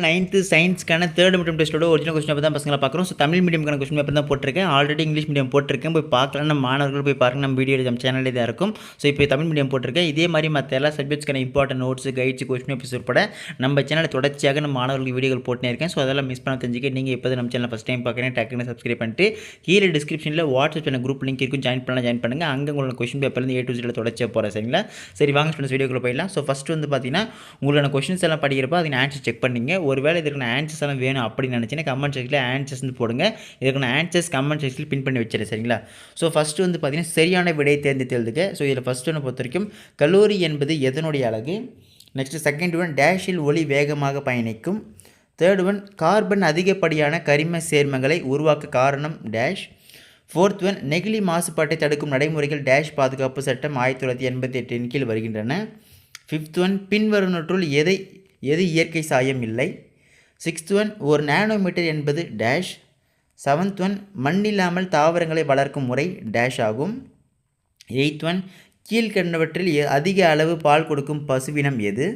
9th சயின்ஸ்க்கான third midterm டெஸ்ட்டோட original question paper தான் பசங்களை பார்க்குறோம். ஸோ தமிழ் மீடியம்க்கான கொஸ்டின் பேப்பர் தான் போட்டிருக்கேன். ஆல்ரெடி இங்கிலீஷ் மீடியம் போட்டிருக்கேன். போய் பார்க்கலாம், நம்ம மாணவர்கள் போய் பாருங்கள். நம்ம வீடியோ நம்ம சேனலே தான் இருக்கும். ஸோ இப்போ தமிழ் மீடியம் போட்டிருக்கேன். இதே மாதிரி மற்ற எல்லா சப்ஜெக்ட்ஸ்க்கான important notes, guides, question papers உட்பட நம்ம சேனலில் தொடர்ச்சியாக நம்ம மாணவர்களுக்கு வீடியோகள் போட்டுனே இருக்கேன். ஸோ அதெல்லாம் மிஸ் பண்ண தெரிஞ்சுக்க நீங்கள் இப்போ நம்ம சேனல் ஃபஸ்ட் டைம் பார்க்குறேன், டக்குன்னு சப்ஸ்கிரைப் பண்ணிட்டு கீழே டிஸ்கிரிப்ஷனில் வாட்ஸ்அப் சேனல் குரூப் லிங்க் இருக்கும், ஜாயின் பண்ணுங்கள். அங்கே உங்களுக்கு கொஸ்டின் பேப்பர்லேருந்து A to Z தொடர்ச்சியாக போகிறேன். சரிங்களா? சரி, வாங்க ஸ்டூடெண்ட்ஸ் வீடியோக்குள்ளே போயிடலாம். ஸோ ஃபஸ்ட்டு வந்து பார்த்தீங்கன்னா உங்களோட கொஸ்டின்ஸ் எல்லாம் படிக்கிறப்ப அதுக்கு ஆன்சர் செக் பண்ணிங்க. ஒருவேளை இதுக்கான ஆன்சர்ஸ் எல்லாம் வேணும் அப்படின்னு நினச்சிங்கன்னா கமெண்ட் செக்ஷனில் ஆன்சர்ஸ் போடுங்க. இதுக்கான ஆன்சர்ஸ் கமெண்ட் செக்ஷனில் பின் பண்ணி வச்சிரு. சரிங்களா? ஸோ ஃபஸ்ட்டு வந்து பார்த்தீங்கன்னா சரியான விடை தேர்ந்தெடுக்க. ஸோ இதில் ஃபஸ்ட்டு ஒன்று பொறுத்த வரைக்கும் கலோரி என்பது எதனுடைய அலகு. நெக்ஸ்ட் செகண்ட் ஒன் டேஷில் ஒளி வேகமாக பயணிக்கும். தேர்ட் ஒன் கார்பன் அதிகப்படியான கரிம சேர்மங்களை உருவாக்க காரணம் டேஷ். ஃபோர்த் ஒன் நெகிழி மாசுபாட்டை தடுக்கும் நடைமுறைகள் டேஷ் பாதுகாப்பு சட்டம் 1988 கீழ் வருகின்றன. ஃபிஃப்த் ஒன் பின்வருவனற்றுள் எது இயற்கை சாயம் இல்லை. சிக்ஸ்த் ஒன் ஒரு நானோமீட்டர் என்பது டேஷ். செவன்த் ஒன் மண்ணில்லாமல் தாவரங்களை வளர்க்கும் முறை டேஷ் ஆகும். எயித் ஒன் கீழ்கண்டவற்றில் அதிக அளவு பால் கொடுக்கும் பசுவினம் எது.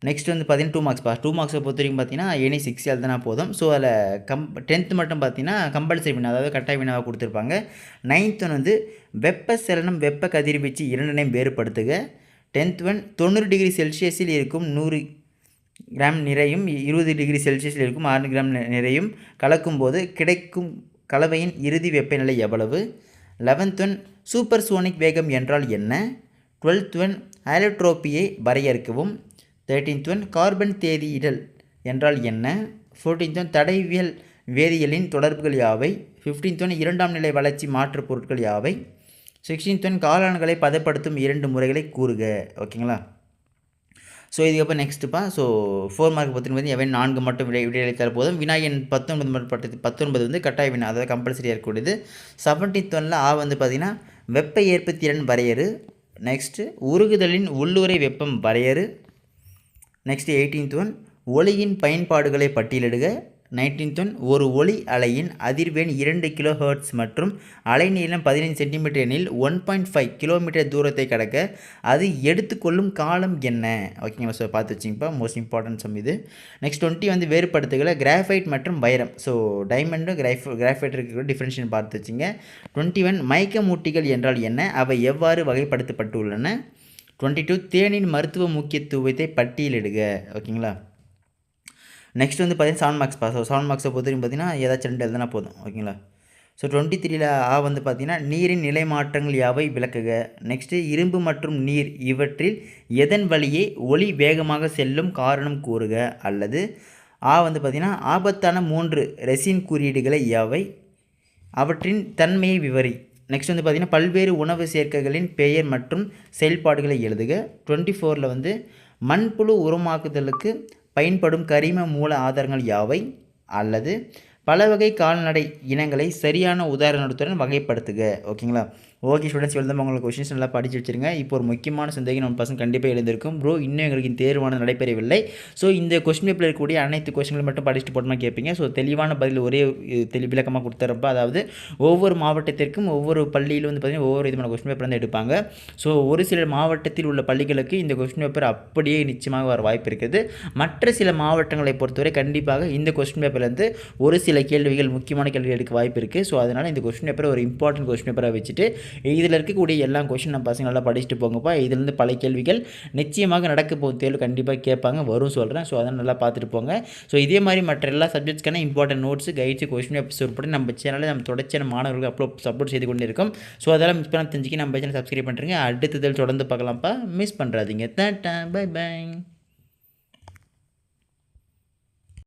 நெக்ஸ்ட் வந்து பார்த்தீங்கன்னா 2 மார்க்ஸ் 2 மார்க்ஸை பொறுத்த வரைக்கும் பார்த்தீங்கன்னா எனி 6 எழுதுனா போதும். ஸோ அதில் 10th மட்டும் பார்த்தீங்கன்னா கம்பல்சரி வினா, அதாவது கட்டாய வினாவாக கொடுத்துருப்பாங்க. 9th ஒன் வந்து வெப்ப சலனம் வெப்ப கதிர்வீச்சு இரண்டினையும் வேறுபடுத்துக. 10th ஒன் 90 டிகிரி செல்சியஸில் இருக்கும் 100 கிராம் நிறையும் 20 டிகிரி செல்சியஸில் இருக்கும் 6 கிராம் நிறையும் கலக்கும்போது கிடைக்கும் கலவையின் இறுதி வெப்பநிலை எவ்வளவு. 11th ஒன் சூப்பர் சோனிக் வேகம் என்றால் என்ன. 12th ஒன் ஐலோட்ரோப்பியை வரையறுக்கவும். 13th ஒன் கார்பன் தேதியிடல் என்றால் என்ன. 14th ஒன் தடைவியல் வேதியியலின் தொடர்புகள் யாவை. 15th ஒன் இரண்டாம் நிலை வளர்ச்சி மாற்று பொருட்கள் யாவை. 16th ஒன் காளான்களை பதப்படுத்தும் 2 முறைகளை கூறுக. ஓகேங்களா? ஸோ இதுக்கப்புறம் நெக்ஸ்ட்டுப்பா. ஸோ 4 மார்க் பற்றி எவை 4 மட்டும் விடையளித்தால் போதும். வினா எண் 19 மட்டும் 19 வந்து கட்டாய வினா, அதாவது கம்பல்சரியாக இருக்கக்கூடியது. 17th ஒன்ல வந்து பார்த்திங்கன்னா வெப்ப ஏற்பு திறன் வரையறு. நெக்ஸ்ட்டு உருகுதலின் உள்ளுறை வெப்பம் வரையறு. நெக்ஸ்ட்டு 18th ஒன் ஒளியின் பயன்பாடுகளை பட்டியலிடுக. 19th ஒன் ஒரு ஒளி அலையின் அதிர்வெண் 2 கிலோ ஹெர்ட்ஸ் மற்றும் அலைநீளம் 15 சென்டிமீட்டர் எனில் 1.5 கிலோமீட்டர் தூரத்தை கடக்க அது எடுத்துக்கொள்ளும் காலம் என்ன. ஓகேங்களா? ஸோ பார்த்து வச்சிங்கப்பா, மோஸ்ட் இம்பார்ட்டன்ட் சம் இது. நெக்ஸ்ட் 20 வந்து வேறுபடுத்துகளை கிராஃபைட் மற்றும் வைரம். ஸோ டைமண்டும் கிராஃபைட் இருக்கிற டிஃப்ரென்ஷியேஷன் பார்த்து வச்சிங்க. 21 மயக்கமூட்டிகள் என்றால் என்ன, அவை எவ்வாறு வகைப்படுத்தப்பட்டுள்ளன. 22 தேனின் மருத்துவ முக்கியத்துவத்தை பட்டியலிடுக. ஓகேங்களா? நெக்ஸ்ட் வந்து பார்த்தீங்கன்னா 7 மார்க்ஸ் பாஸ். 7 மார்க்ஸை பொறுத்த வரைக்கும் பார்த்தீங்கன்னா ஏதாச்சும் 2 எழுதுனா போதும். ஓகேங்களா? ஸோ 23ல் வந்து பார்த்தீங்கன்னா நீரின் நிலை மாற்றங்கள் யாவை விளக்குக. நெக்ஸ்ட்டு இரும்பு மற்றும் நீர் இவற்றில் எதன் வழியே ஒளி வேகமாக செல்லும் காரணம் கூறுக. அல்லது வந்து பார்த்தீங்கன்னா ஆபத்தான 3 ரெசின் குறியீடுகளை யாவை, அவற்றின் தன்மையை விவரி. நெக்ஸ்ட் வந்து பார்த்திங்கன்னா பல்வேறு உணவு சேர்க்கைகளின் பெயர் மற்றும் செயல்பாடுகளை எழுதுக. 24ல் வந்து மண்புழு உரமாக்குதலுக்கு பயன்படும் கரிம மூல ஆதாரங்கள் யாவை. அல்லது பல வகை கால்நடை இனங்களை சரியான உதாரணத்துடன் வகைப்படுத்துக. ஓகேங்களா? ஓகே ஸ்டூடெண்ட்ஸ், எழுதாமல் உங்களுக்கு கொஸ்டின்ஸ் நல்லா படித்து வச்சுருங்க. இப்போ ஒரு முக்கியமான சந்தேகம் நம்ம பசங்க கண்டிப்பாக எழுந்திருக்கும். ப்ரோ இன்னும் எங்களுக்கு தேர்வானது நடைபெறவில்லை. ஸோ இந்த கொஸ்டின் பேப்பரில் இருக்கக்கூடிய அனைத்து கொஸ்டின்களும் மட்டும் படிச்சுட்டு போட்டோம்னா கேட்பீங்க. ஸோ தெளிவான பதில் ஒரே விளக்கமாக கொடுத்துறப்ப, அதாவது ஒவ்வொரு மாவட்டத்திற்கும் ஒவ்வொரு பள்ளியிலும் வந்து பார்த்திங்கன்னா ஒவ்வொரு விதமான கொஸ்டின் பேப்பர் வந்து எடுப்பாங்க. ஸோ ஒரு சில மாவட்டத்தில் உள்ள பள்ளிகளுக்கு இந்த கொஸ்டின் பேப்பர் அப்படியே நிச்சயமாக வர வாய்ப்பு இருக்குது. மற்ற சில மாவட்டங்களை பொறுத்தவரை கண்டிப்பாக இந்த கொஸ்டின் பேப்பர்லேருந்து ஒரு சில கேள்விகள், முக்கியமான கேள்விகள் எடுக்க வாய்ப்பு இருக்குது. ஸோ அதனால் இந்த கொஸ்டின் பேப்பரை ஒரு இம்பார்ட்டன்ட் கொஸ்டின் பேப்பராக வச்சுட்டு இதில் இருக்கக்கூடிய எல்லா கொஸ்டின் நம்ம பசங்க நல்லா படிச்சுட்டு போங்கப்பா. இதுலேருந்து பல கேள்விகள் நிச்சயமாக நடக்க போகும், தேர்வு கண்டிப்பாக கேட்பாங்க, வரும் சொல்கிறேன். ஸோ அதனால் நல்லா பார்த்துட்டு போங்க. ஸோ இதே மாதிரி மற்ற எல்லா சப்ஜெக்ட்ஸ்க்கான important notes, guides, question papers உட்பட நம்ம சேனலில் நம்ம தொடர்ச்சியான மாணவர்களுக்கு சப்போர்ட் செய்து கொண்டு இருக்கும். ஸோ அதெல்லாம் மிஸ் பண்ண தெரிஞ்சுக்க நம்ம சேனல் சப்ஸ்கிரைப் பண்ணுறீங்க. அடுத்ததில் தொடர்ந்து பார்க்கலாம்ப்பா, மிஸ் பண்ணுறாதீங்க. டாடா, பை பை.